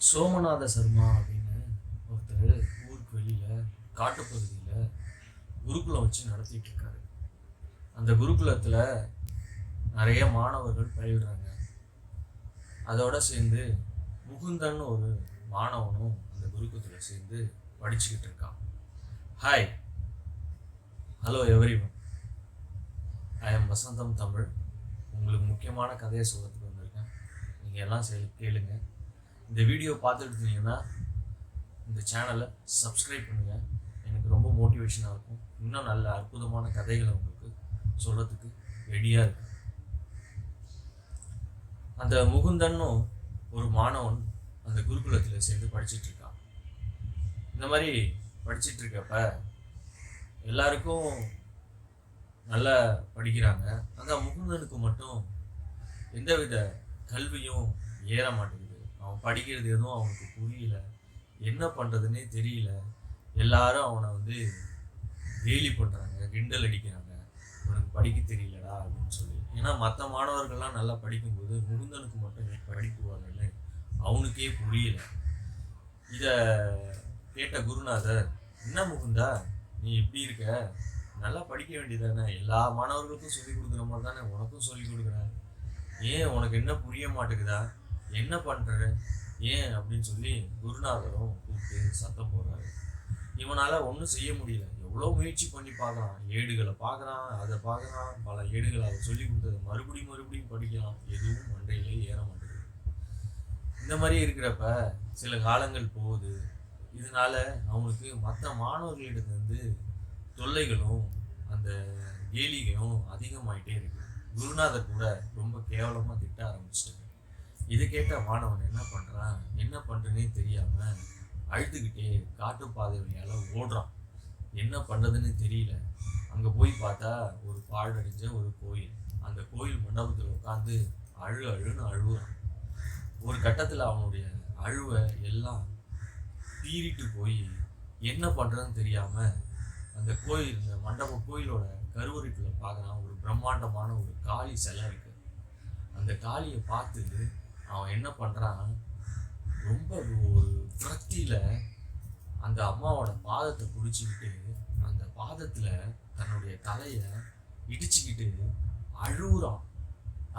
சோமநாத சர்மா அப்படின்னு ஒருத்தர் ஊருக்கு வெளியில் காட்டுப்பகுதியில் குருகுலம் வச்சு நடத்திட்டு இருக்காரு. அந்த குருகுலத்தில் நிறைய மாணவர்கள் பயில்றாங்க. அதோட சேர்ந்து முகுந்தன் ஒரு மாணவனும் அந்த குருகுலத்தில் சேர்ந்து படிச்சுக்கிட்டு இருக்கான். Hi, hello everyone, I am Vasantham Tamil. உங்களுக்கு முக்கியமான கதையை சொல்கிறதுக்கு வந்திருக்கேன். நீங்கள் எல்லாம் கேளுங்க. இந்த வீடியோ பார்த்துட்டு இருந்தீங்கன்னா இந்த சேனலை சப்ஸ்கிரைப் பண்ணுங்கள். எனக்கு ரொம்ப மோட்டிவேஷனாக இருக்கும். இன்னும் நல்ல அற்புதமான கதைகளை உங்களுக்கு சொல்கிறதுக்கு ரெடியாக இருக்கு. அந்த முகுந்தன்னும் ஒரு மாணவன் அந்த குருகுலத்தில் சேர்ந்து படிச்சுட்டு இருக்கான். இந்த மாதிரி படிச்சுட்டு இருக்கப்ப எல்லாருக்கும் நல்லா படிக்கிறாங்க. அந்த முகுந்தனுக்கு மட்டும் எந்தவித கல்வியும் ஏற மாட்டேங்குது. அவன் படிக்கிறது எதுவும் அவனுக்கு புரியல, என்ன பண்ணுறதுன்னே தெரியல. எல்லாரும் அவனை கேலி பண்ணுறாங்க, கிண்டல் அடிக்கிறாங்க, உனக்கு படிக்க தெரியலடா அப்படின்னு சொல்லி. ஏன்னா மற்ற மாணவர்கள்லாம் நல்லா படிக்கும்போது முகுந்தனுக்கு மட்டும் படிப்பு வரல, அவனுக்கே புரியல. இதை கேட்ட குருநாதர், என்ன முகுந்தா நீ இப்படி இருக்க, நல்லா படிக்க வேண்டியதானே, எல்லா மாணவர்களுக்கும் சொல்லிக் கொடுக்குற மாதிரி தானே உனக்கும் சொல்லிக் கொடுக்குறேன், ஏன் உனக்கு என்ன புரிய மாட்டேங்குதா, என்ன பண்ணுற ஏன் அப்படின்னு சொல்லி குருநாதரும் கூப்பிட்டு சத்தம் போடுறாரு. இவனால் ஒன்றும் செய்ய முடியல. எவ்வளோ முயற்சி பண்ணி பார்க்குறான், ஏடுகளை பார்க்குறான், அதை பார்க்குறான், பல ஏடுகளை அவர் சொல்லி கொடுத்தது மறுபடியும் படிக்கலாம், எதுவும் மண்டையிலே ஏற மாட்டேங்குது. இந்த மாதிரி இருக்கிறப்ப சில காலங்கள் போகுது. இதனால அவனுக்கு மற்ற மாணவர்களிடத்துலேருந்து தொல்லைகளும் அந்த கேலிகளும் அதிகமாயிட்டே இருக்கு. குருநாதர் கூட ரொம்ப கேவலமாக திட்ட ஆரம்பிச்சிட்டாங்க. இதை கேட்ட மாணவன் என்ன பண்ணுறான், என்ன பண்ணுறதுனே தெரியாமல் அழுதுகிட்டே காட்டுப்பாதை வழியால் ஓடுறான். என்ன பண்ணுறதுன்னு தெரியல. அங்கே போய் பார்த்தா ஒரு பாழடைஞ்ச ஒரு கோயில். அந்த கோயில் மண்டபத்தில் உட்காந்து அழுன்னு அழுகுறான். ஒரு கட்டத்தில் அவனுடைய அழுவை எல்லாம் பீறிட்டு போய் என்ன பண்ணுறதுன்னு தெரியாமல் அந்த கோயில், இந்த மண்டப கோயிலோட கருவறைக்குள்ள பார்க்குறான். ஒரு பிரம்மாண்டமான ஒரு காளி சிலை இருக்கு. அந்த காளியை பார்த்து அவன் என்ன பண்ணுறான், ரொம்ப ஒரு விரக்தியில் அந்த அம்மாவோட பாதத்தை பிடிச்சிக்கிட்டு அந்த பாதத்தில் தன்னுடைய தலையை இடிச்சுக்கிட்டு அழுகுறான்.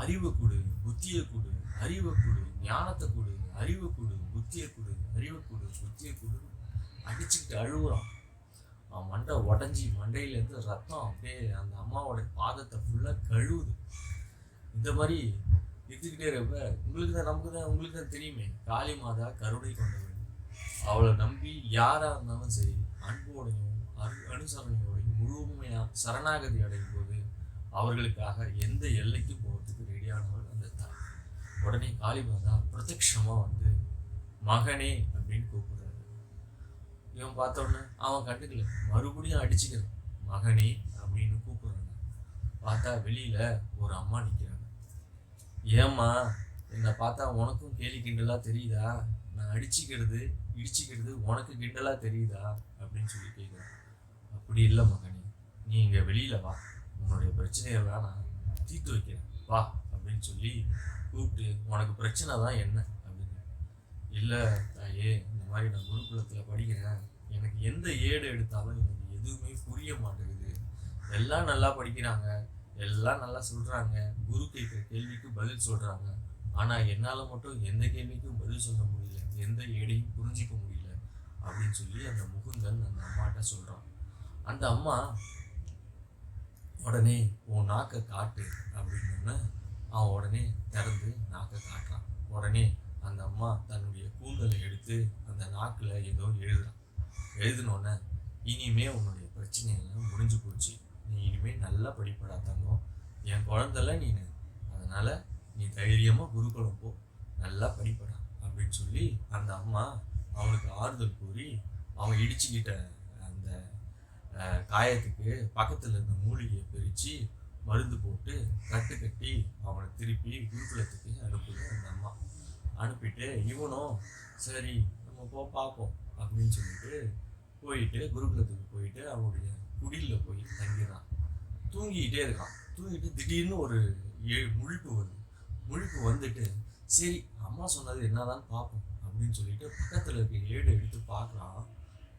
அறிவை கொடு, புத்தியை கொடு, அறிவை கொடு, ஞானத்தை கொடு, அறிவை கொடு, புத்தியை கொடு, அறிவை கொடு, புத்தியை கொடு அடிச்சுக்கிட்டு அழுகுறான். அவன் மண்டை உடஞ்சி மண்டையிலேருந்து ரத்தம் அப்படியே அந்த அம்மாவோட பாதத்தை ஃபுல்லாக கழுவுது. இந்த மாதிரி எடுத்துக்கிட்டே இருப்ப உங்களுக்கு தான் தெரியுமே, காளி மாதா கருணை கொண்டவள். அவளை நம்பி யாராக இருந்தாலும் சரி அன்போடையும் அனுசரணையோடையும் முழுமையாக சரணாகதி அடையும் போது அவர்களுக்காக எந்த எல்லைக்கு போகிறதுக்கு ரெடியானவள் அந்த தாய். உடனே காளி மாதா பிரத்யட்சமாக மகனே அப்படின்னு கூப்பிடுறாரு. இவன் பார்த்தோன்னே அவன் கண்டுக்கல, மறுபடியும் அடிச்சுக்கிறான். மகனே அப்படின்னு கூப்பிடுறாங்க. பார்த்தா வெளியில் ஒரு அம்மா நிற்கிறாங்க. ஏம்மா, என்னை பார்த்தா உனக்கும் கேலி கிண்டலாக தெரியுதா, நான் இடிச்சிக்கிறது உனக்கு கிண்டலாக தெரியுதா அப்படின்னு சொல்லி கேட்குறேன். அப்படி இல்லை மகனே, நீ இங்கே வெளியில் வா, உன்னுடைய பிரச்சனையெல்லாம் நான் தீர்த்து வைக்கிறேன் வா அப்படின்னு சொல்லி கூப்பிட்டு, உனக்கு பிரச்சனை தான் என்ன அப்படின்னு. இல்லை தாயே, இந்த மாதிரி நான் குருகுலத்தில் படிக்கிறேன், எனக்கு எந்த ஏடு எடுத்தாலும் எனக்கு எதுவுமே புரிய மாட்டேங்குது. எல்லாம் நல்லா படிக்கிறாங்க, எல்லாம் நல்லா சொல்கிறாங்க, குரு கேட்குற கேள்விக்கு பதில் சொல்கிறாங்க, ஆனால் என்னால் மட்டும் எந்த கேள்விக்கும் பதில் சொல்ல முடியல, எந்த ஏடையும் புரிஞ்சிக்க முடியல அப்படின்னு சொல்லி அந்த முகுந்தன் அந்த அம்மாட்ட சொல்கிறான். அந்த அம்மா உடனே உன் நாக்கை காட்டு அப்படின்னு அவன் உடனே திறந்து நாக்கை காட்டுறான். உடனே அந்த அம்மா தன்னுடைய கூந்தலை எடுத்து அந்த நாக்கில் ஏதோ எழுதினோடனே, இனிமே உன்னுடைய பிரச்சனையெல்லாம் முடிஞ்சு போச்சு, நீ இனிமேல் நல்லா படிப்படா தங்கம், என் குழந்தைல நீனு, அதனால் நீ தைரியமாக குருகுலம் போ, நல்லா படிப்படா அப்படின்னு சொல்லி அந்த அம்மா அவனுக்கு ஆறுதல் கூறி அவன் இடிச்சுக்கிட்ட அந்த காயத்துக்கு பக்கத்தில் இருந்த மூலிகையை பிரித்து மருந்து போட்டு கட்டி அவனை திருப்பி குருகுலத்துக்கு அனுப்புது அந்த அம்மா. அனுப்பிட்டு இவனும் சரி நம்ம பார்ப்போம் அப்படின்னு சொல்லிட்டு போயிட்டு குருகுலத்துக்கு போயிட்டு அவனுடைய குடிலில் போய் தங்கிடுறான். தூங்கிக்கிட்டே இருக்கான். தூங்கிட்டு திடீர்னு ஒரு முழிப்பு வந்துட்டு, சரி அம்மா சொன்னது என்னதான் பார்ப்போம் அப்படின்னு சொல்லிட்டு பக்கத்தில் இருக்க ஏடு எடுத்து பார்க்குறான்.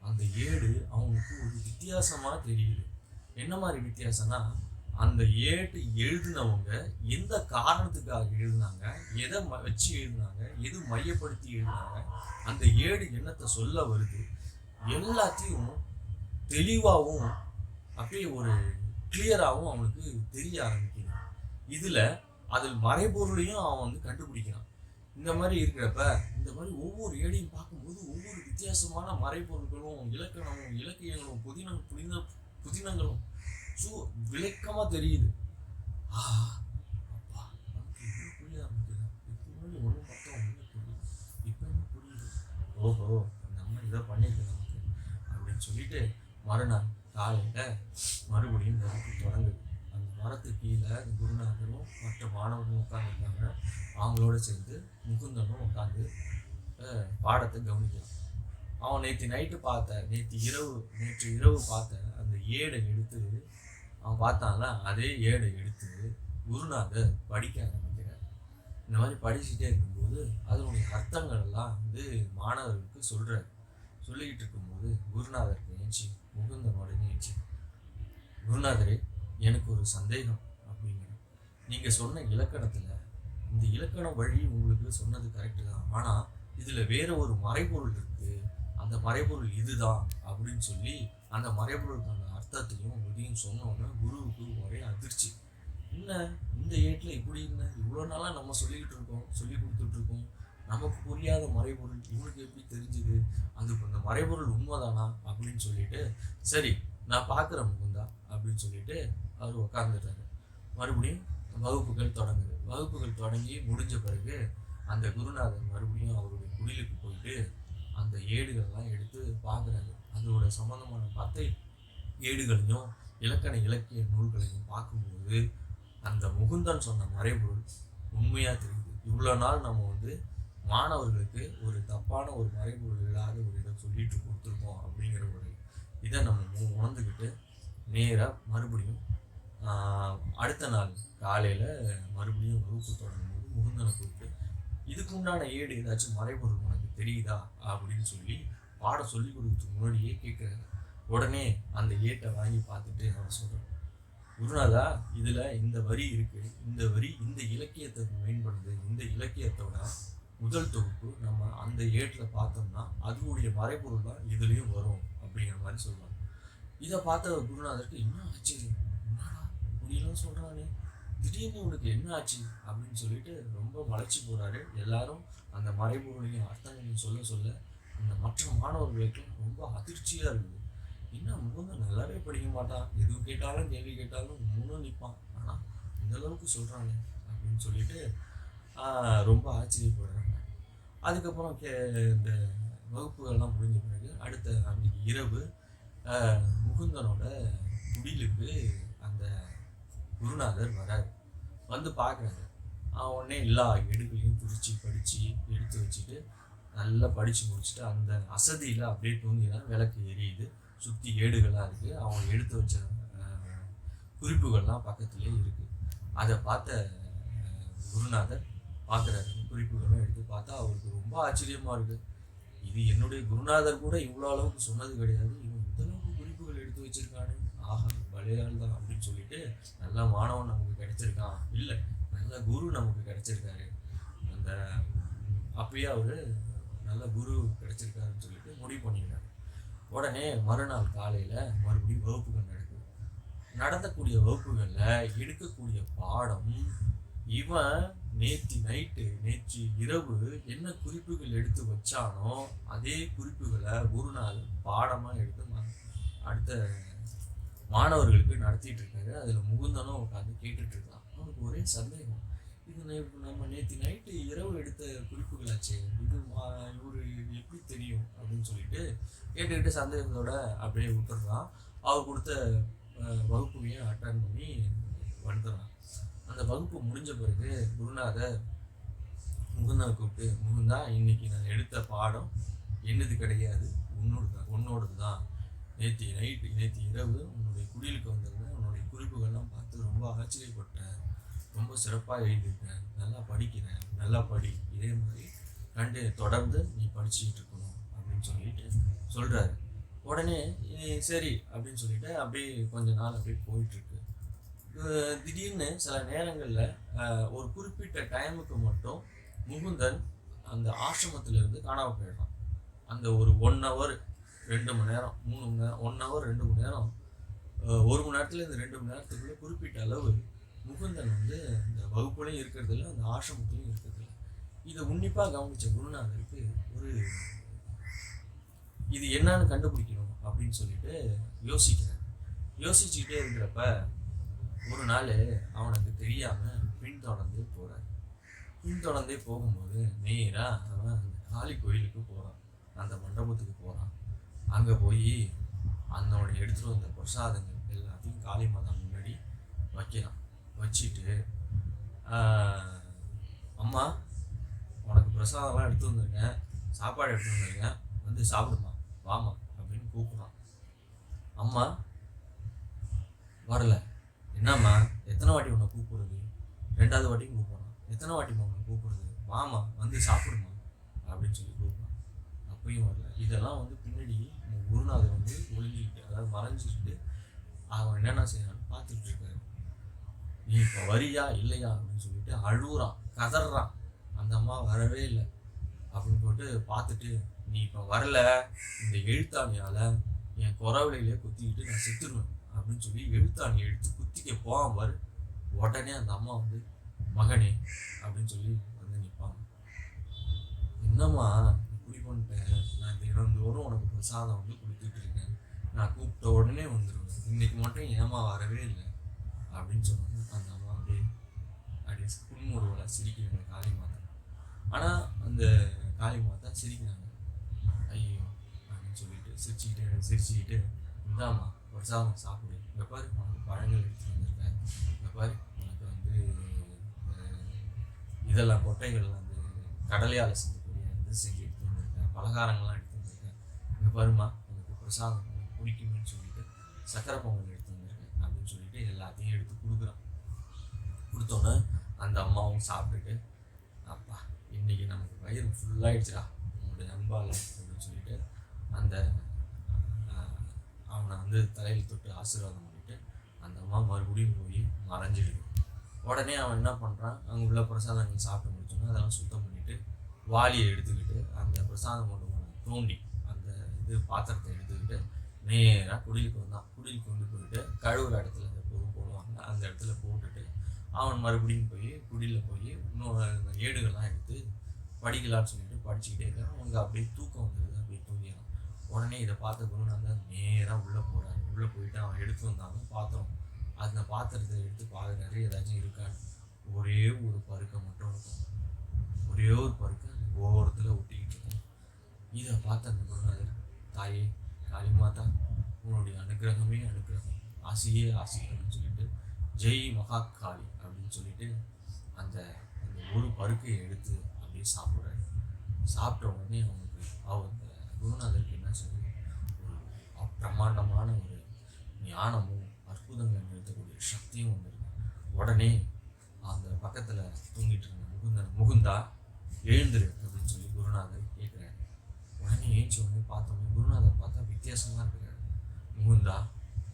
அந்த ஏடு அவனுக்கு ஒரு வித்தியாசமாக தெரியுது. என்ன மாதிரி வித்தியாசம்னா, அந்த ஏடு எழுதினவங்க எந்த காரணத்துக்காக எழுதினாங்க, எதை வச்சு எழுதினாங்க, எது மையப்படுத்தி எழுதினாங்க, அந்த ஏடு என்னத்தை சொல்ல வருது, எல்லாத்தையும் தெளிவாகவும் அப்படியே ஒரு கிளியராகவும் அவனுக்கு தெரிய ஆரம்பிக்குது. இதில் அதில் மறைபொருளையும் அவன் கண்டுபிடிக்கிறான். இந்த மாதிரி இருக்கிறப்ப இந்த மாதிரி ஒவ்வொரு ஏடையும் பார்க்கும்போது ஒவ்வொரு வித்தியாசமான மறைபொருட்களும் இலக்கணமும் இலக்கியங்களும் புதினங்களும் விளக்கமாக தெரியுது. அப்பா நமக்கு இன்னும் புரிய ஆரம்பிக்குது. இப்போ முன்னாடி ஒன்றும் பார்த்தா ஒன்றும் புரியுது, இப்போ என்ன புரியுது, ஓஹோ நம்ம இதை பண்ணிருக்கு நமக்கு அப்படின்னு சொல்லிட்டு மறுநாள் காலையில் மறுபடியும் வகுப்பு தொடங்குது. அந்த மரத்துக்கு கீழே குருநாதரும் மற்ற மாணவர்களும் உட்காந்துருக்காங்க. அவங்களோட சேர்ந்து முகுந்தனும் உட்காந்து பாடத்தை கவனிக்கலாம். அவன் நேற்று இரவு பார்த்த அந்த ஏடை எடுத்து அவன் பார்த்தான்ல, அதே ஏடை எடுத்து குருநாதர் படிக்க ஆரம்பிக்கிறார். இந்த மாதிரி படிச்சுட்டே இருக்கும்போது அதனுடைய அர்த்தங்கள் எல்லாம் மாணவர்களுக்கு சொல்லிக்கிட்டு இருக்கும்போது குருநாதருக்கு ஏஞ்சி முகுந்தனோட ஏஞ்சி, குருநாதரே எனக்கு ஒரு சந்தேகம் அப்படிங்கிற, நீங்கள் சொன்ன இலக்கணத்தில் இந்த இலக்கண வழி உங்களுக்கு சொன்னது கரெக்டு தான், ஆனால் இதில் வேற ஒரு மறைபொருள் இருக்குது, அந்த மறைபொருள் இதுதான் அப்படின்னு சொல்லி அந்த மறைபொருளுக்கான அர்த்தத்தையும் இதையும் சொன்னோன்னே குருவுக்கு ஒரே அதிர்ச்சி. என்ன இந்த ஏட்டில் இப்படி என்ன இவ்வளோ நாளாக நம்ம சொல்லி கொடுத்துட்ருக்கோம், நமக்கு புரியாத மறைபொருள் இவனுக்கு எப்படி தெரிஞ்சுது, அது இந்த மறைபொருள் உண்மைதானா அப்படின்னு சொல்லிட்டு, சரி நான் பார்க்குறேன் முகுந்தா அப்படின்னு சொல்லிட்டு அவர் உட்காந்துட்டாரு. மறுபடியும் வகுப்புகள் தொடங்கி முடிஞ்ச பிறகு அந்த குருநாதர் மறுபடியும் அவருடைய குடிலுக்கு போயிட்டு அந்த ஏடுகள்லாம் எடுத்து பார்க்குறாரு. அதோட சம்மந்தமான 10 ஏடுகளையும் இலக்கிய நூல்களையும் பார்க்கும்போது அந்த முகுந்தன் சொன்ன மறைபொருள் உண்மையாக தெரியுது. இவ்வளோ நாள் நம்ம மாணவர்களுக்கு ஒரு தப்பான ஒரு மறைபொருள் இல்லாத ஒரு இதை சொல்லிட்டு கொடுத்துருக்கோம் அப்படிங்கிற ஒரு இதை நம்ம உணர்ந்துக்கிட்டு நேராக மறுபடியும் அடுத்த நாள் காலையில் மறுபடியும் வகுப்பு தொடங்கும்போது முகுந்தனை கூப்பிட்டு, இதுக்கு உண்டான ஏடு ஏதாச்சும் மறைபொருள் உனக்கு தெரியுதா அப்படின்னு சொல்லி பாடம் சொல்லி கொடுக்கறதுக்கு முன்னாடியே கேட்குறாரு. உடனே அந்த ஏட்டை வாங்கி பார்த்துட்டு அவன் சொல்கிறான், குருநாதா இதில் இந்த வரி இருக்குது, இந்த வரி இந்த இலக்கியத்தை மேம்படுது, இந்த இலக்கியத்தோட முதல் தொகுப்பு நம்ம அந்த ஏட்டில் பார்த்தோம்னா அதுவுடைய மறைபொருள் தான் இதுலேயும் வரும் அப்படிங்கிற மாதிரி சொல்லுவாங்க. இதை பார்த்த குருநாதருக்கு என்ன ஆச்சரியம், என்னடா இப்படிலாம் சொல்கிறானே, திடீர்னு உனக்கு என்ன ஆச்சு அப்படின்னு சொல்லிட்டு ரொம்ப மலைச்சி போகிறாரு. எல்லாரும் அந்த மறைபொருளையும் அர்த்தங்களையும் சொல்ல அந்த மற்ற மாணவர்களுக்கு ரொம்ப அதிர்ச்சியாக இருக்குது. என்ன முகுந்தன் நல்லாவே படிக்க மாட்டான், எதுவும் கேட்டாலும் கேள்வி கேட்டாலும் முன்னும் நிற்பான், ஆனால் இந்த அளவுக்கு சொல்கிறானே அப்படின்னு சொல்லிட்டு ரொம்ப ஆச்சரியப்படுறாங்க. அதுக்கப்புறம் இந்த வகுப்புகள்லாம் முடிஞ்ச பிறகு அடுத்த அன்னைக்கு இரவு முகுந்தனோட குடிலுக்கு அந்த குருநாதர் வராரு. வந்து பார்க்குறாரு. உடனே எல்லா ஏடுகளையும் படித்து எடுத்து வச்சுட்டு நல்லா படித்து முடிச்சுட்டு அந்த அசதியில் அப்படியே தூங்கினா. விளக்கு எரியுது, சுற்றி ஏடுகளாக இருக்குது, அவங்க எடுத்து வச்ச குறிப்புகள்லாம் பக்கத்துலேயே இருக்குது. அதை பார்த்த குருநாதர் பார்க்குறாரு. குறிப்புகள்லாம் எடுத்து பார்த்தா அவருக்கு ரொம்ப ஆச்சரியமாக இருக்குது. இது என்னுடைய குருநாதர் கூட இவ்வளோ அளவுக்கு சொன்னது கிடையாது, இவன் இந்த அளவுக்கு குறிப்புகள் எடுத்து வச்சிருக்கானு, ஆஹா பழையாள் தான் அப்படின்னு சொல்லிட்டு நல்ல மாணவன் நமக்கு கிடைச்சிருக்கான், இல்லை நல்ல குரு நமக்கு கிடைச்சிருக்காரு, அந்த அப்பயே அவர் நல்ல குரு கிடைச்சிருக்காருன்னு சொல்லிட்டு முடிவு பண்ணிக்கிறாரு. உடனே மறுநாள் காலையில் மறுபடியும் வகுப்புகள் நடக்குது. நடத்தக்கூடிய வகுப்புகளில் எடுக்கக்கூடிய பாடம் இவன் நேற்று இரவு என்ன குறிப்புகள் எடுத்து வச்சானோ அதே குறிப்புகளை ஒரு நாள் பாடமாக எடுத்து அடுத்த மாணவர்களுக்கு நடத்திட்டு இருக்காரு. அதில் முகுந்தனும் உட்காந்து கேட்டுட்டு இருக்கான். அவனுக்கு ஒரே சந்தேகம், இது நம்ம நேற்று இரவு எடுத்த குறிப்புகளாச்சே, இது இவரு எப்படி தெரியும் அப்படின்னு சொல்லிட்டு கேட்டுக்கிட்டு சந்தேகத்தோட அப்படியே விட்டுறான். அவர் கொடுத்த வகுப்பையும் அட்டன் பண்ணி வந்துடுறான். அந்த வகுப்பு முடிஞ்ச பிறகு குருநாதர் முகுந்தனை கூப்பிட்டு, முகுந்தா இன்னைக்கு நான் எடுத்த பாடம் என்னது கிடையாது, உன்னோடது தான். நேற்று இரவு உன்னுடைய குடிலுக்கு வந்திருந்தேன், உன்னுடைய குறிப்புகள்லாம் பார்த்து ரொம்ப ஆச்சரியப்பட்டேன், ரொம்ப சிறப்பாக எழுதியிருக்கேன், நல்லா படிக்கிறேன், நல்லா படி, இதே மாதிரி தொடர்ந்து நீ படிச்சுக்கிட்டு இருக்கணும் அப்படின்னு சொல்லிட்டு சொல்கிறாரு. உடனே சரி அப்படின்னு சொல்லிட்டு அப்படியே கொஞ்ச நாள் அப்படியே போயிட்டுருக்கு. திடீர்னு சில நேரங்களில் ஒரு குறிப்பிட்ட டைமுக்கு மட்டும் முகுந்தன் அந்த ஆசிரமத்திலிருந்து காணாமல் போயிடுறான். அந்த ஒரு 1 ஹவர் 2 மணி நேரம் 3 மணி நேரம் 1 ஹவர் 2 மணி நேரம் 1 மணி நேரத்துலேருந்து 2 மணி நேரத்துக்குள்ளே குறிப்பிட்ட அளவு முகுந்தன் வந்து இந்த வகுப்புலையும் இருக்கிறதில்ல, அந்த ஆசிரமத்துலையும் இருக்கிறதில்ல. இதை உன்னிப்பாக கவனித்த குருநாதருக்கு ஒரு இது என்னன்னு கண்டுபிடிக்கணும் அப்படின்னு சொல்லிட்டு யோசிச்சுக்கிட்டே இருக்கிறப்ப ஒரு நாள் அவனுக்கு தெரியாமல் பின்தொடர்ந்தே போகும்போது நேராக அவன் அந்த காளி கோயிலுக்கு போகிறான், அந்த மண்டபத்துக்கு போகிறான். அங்கே போய் அதனோட எடுத்துகிட்டு வந்த பிரசாதங்கள் எல்லாத்தையும் காளி மாதா முன்னாடி வைக்கிறான். வச்சுட்டு அம்மா உனக்கு பிரசாதம்லாம் எடுத்து வந்திருக்கேன், சாப்பாடு எடுத்து வந்திருக்கேன், வந்து சாப்பிடுமா வாமா அப்படின்னு கூப்பிட்றான். அம்மா வரல. என்னம்மா எத்தனை வாட்டி உன்னை கூப்பிடுறது? 2வது வாட்டியும் கூப்பிட்றான். எத்தனை வாட்டிமா உன்னை கூப்பிடுறது? வாமா வந்து சாப்பிடுமா அப்படின்னு சொல்லி கூப்பிட்றான். அப்பயும் வரல. இதெல்லாம் வந்து பின்னாடி குருநாதர் வந்து ஒளிஞ்சிக்கிட்டு, அதாவது மறைஞ்சிக்கிட்டு அவன் என்னென்ன செய்யறான்னு பார்த்துக்கிட்டு இருக்காரு. நீ இப்போ வரியா இல்லையா அப்படின்னு சொல்லிட்டு அழுகுறான், கதறான். அந்த அம்மா வரவே இல்லை அப்படின்னு போட்டு பார்த்துட்டு, நீ இப்போ வரல, இந்த எழுத்தாணியால் என் குறவலையிலே குத்திக்கிட்டு நான் செத்துருவேன் அப்படின்னு சொல்லி எழுத்தாணி எடுத்து குத்திக்க போவான் பாரு. உடனே அந்த அம்மா வந்து மகனே அப்படின்னு சொல்லி வந்து நிற்பாங்க. என்னம்மா இப்படி பண்ணிட்டேன், நான் தினந்தோறும் உனக்கு பிரசாதம் வந்து கொடுத்துட்டு இருக்கேன், நான் கூப்பிட்ட உடனே வந்துடுவேன், இன்னைக்கு மட்டும் ஏமா வரவே இல்லை அப்படின்னு சொன்னாங்க. அந்த அம்மா அப்படியே புன்முறுவலை சிரிக்கிறாங்க காளி மாதா. ஆனால் அந்த காளி மாதா சிரிக்கிறாங்க. ஐயோ அப்படின்னு சொல்லிட்டு சிரிச்சுக்கிட்டு இந்தாம்மா பிரசாதம் சாப்பிடு, இங்கே பாரு உனக்கு பழங்கள் எடுத்துகிட்டு வந்திருக்கேன், இங்கே பாரு உனக்கு வந்து இதெல்லாம் கொட்டைகள்லாம் அந்த கடலையால் செஞ்சக்கூடிய இது செஞ்சு எடுத்து வந்திருக்கேன், பலகாரங்கள்லாம் எடுத்து வந்திருக்கேன், இங்கே பாருமா உனக்கு பிரசாதம் பிடிக்கும்னு சொல்லிட்டு சக்கரை பொங்கல் எடுத்து வந்திருக்கேன் அப்படின்னு சொல்லிட்டு எல்லாத்தையும் எடுத்து கொடுத்தோன்னே அந்த அம்மாவும் சாப்பிட்டுட்டு, அப்பா இன்னைக்கு நமக்கு வயிறு ஃபுல்லாகிடுச்சுடா உங்களுடைய அன்பால் அப்படின்னு சொல்லிட்டு அந்த அவனை வந்து தலையில் தொட்டு ஆசீர்வாதம் பண்ணிட்டு அந்த அம்மா மறுபடியும் போய் மறைஞ்சிடுது. உடனே அவன் என்ன பண்ணுறான், அங்கே உள்ள பிரசாதங்கள் சாப்பிட்டு முடிச்சோன்னா அதெல்லாம் சுத்தம் பண்ணிவிட்டு வாளியை எடுத்துக்கிட்டு அந்த பிரசாதம் கொண்டு போன தோண்டி அந்த இது பாத்திரத்தை எடுத்துக்கிட்டு நேராக குடிலுக்கு வந்தான். குடிலுக்கு கொண்டு போயிட்டு கழுவுற இடத்துல அந்த பொருள் போடுவாங்க, அந்த இடத்துல போட்டுட்டு அவன் மறுபடியும் போய் குடியில் போய் இன்னொரு ஏடுகள்லாம் எடுத்து படிக்கலான்னு சொல்லிட்டு படிச்சுக்கிட்டே இருக்கான். அவங்க அப்படியே தூக்கம் வந்துடுது, அப்படியே தூங்கிடுறான். உடனே இதை பார்த்த குருநாதர் நேராக உள்ளே போகிறாரு. உள்ளே போயிட்டு அவன் எடுத்து வந்தாங்க பாத்திரம், அந்த பாத்திரத்தை எடுத்து பார்க்குறாரு ஏதாச்சும் இருக்கான்னு. ஒரே ஒரு பருக்கை மட்டும் இருக்கும், ஒரே ஒரு பருக்கை ஓரத்தில் ஒட்டிக்கிட்டு இருக்கும். இதை பார்த்த அந்த குருநாதர், தாயே காளி மாதா உன்னுடைய அனுகிரகமே அனுகிரகம், ஆசையே ஆசை அப்படின்னு சொல்லிட்டு ஜெய் மகாகாளி அப்படின்னு சொல்லிட்டு அந்த ஒரு பருக்கையை எடுத்து அப்படியே சாப்பிட்றாரு. சாப்பிட்ட உடனே அந்த குருநாதருக்கு என்ன சொல்லி ஒரு பிரம்மாண்டமான ஒரு ஞானமும் அற்புதங்களை நிறுத்தக்கூடிய சக்தியும் வந்துருக்கு. உடனே அந்த பக்கத்தில் தூங்கிட்டு இருந்த முகுந்தா எழுந்துரு அப்படின்னு சொல்லி குருநாதர் கேட்குறாரு. உடனே ஏஞ்சி உடனே பார்த்தோன்னே குருநாதர் பார்த்தா வித்தியாசமாக இருக்கிறாரு. முகுந்தா,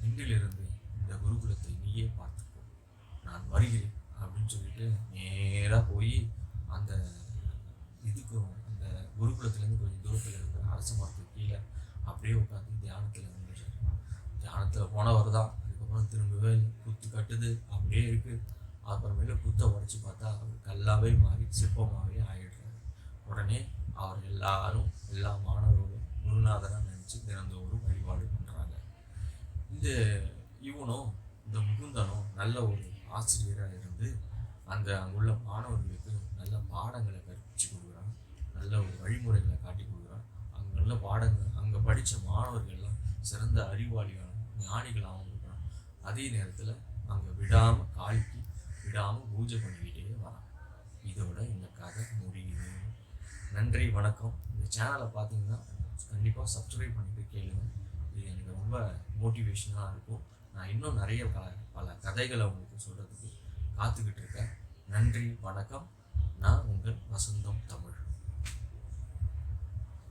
இன்றிலிருந்து இந்த குருகுலத்தை நீயே பார்த்துக்கோ, நான் வருகிறேன் அப்படின்னு சொல்லிட்டு நேராக போய் அந்த இதுக்கும் அந்த குருகுலத்துலேருந்து கொஞ்சம் தூரத்தில் இருக்கிற அரச மரத்துக்கு கீழே அப்படியே உட்காந்து தியானத்தில் இருந்துட்டார். தியானத்தில் போனவர் தான். அதுக்கப்புறம் திரும்பவே குத்து கட்டுது அப்படியே இருக்குது. அப்புறமேல குத்தை உடச்சி பார்த்தா அவர் கல்லாவே மாறி சிற்பமாகவே ஆகிடுறாரு. உடனே அவர் எல்லாரும் எல்லா மாணவர்களும் குருநாதராக நினச்சி தினந்தோறும் வழிபாடு பண்ணுறாங்க. இவனும் இந்த முகுந்தனும் நல்ல ஒரு ஆசிரியராக இருந்து அங்குள்ள மாணவர்களுக்கு நல்ல பாடங்களை கற்பிச்சு கொடுக்குறான், நல்ல ஒரு வழிமுறைகளை காட்டி கொடுக்குறான். அங்கே நல்ல பாடங்கள், அங்கே படித்த மாணவர்கள்லாம் சிறந்த அறிவாளியான ஞானிகளாகவும் இருக்கிறான். அதே நேரத்தில் அங்கே காளிக்கு விடாமல் பூஜை பண்ணிக்கிட்டே வரான். இதோட இந்த கதை முடியுது. நன்றி, வணக்கம். இந்த சேனலை பார்த்தீங்கன்னா கண்டிப்பாக சப்ஸ்கிரைப் பண்ணிட்டு கேளுங்க. இது எனக்கு ரொம்ப மோட்டிவேஷனாக இருக்கும். நான் இன்னும் நிறைய பல கதைகளை உங்களுக்கு சொல்கிறதுக்கு காத்துக்கிட்டு இருக்கேன். நன்றி, வணக்கம். நான் உங்கள் வசந்தம்.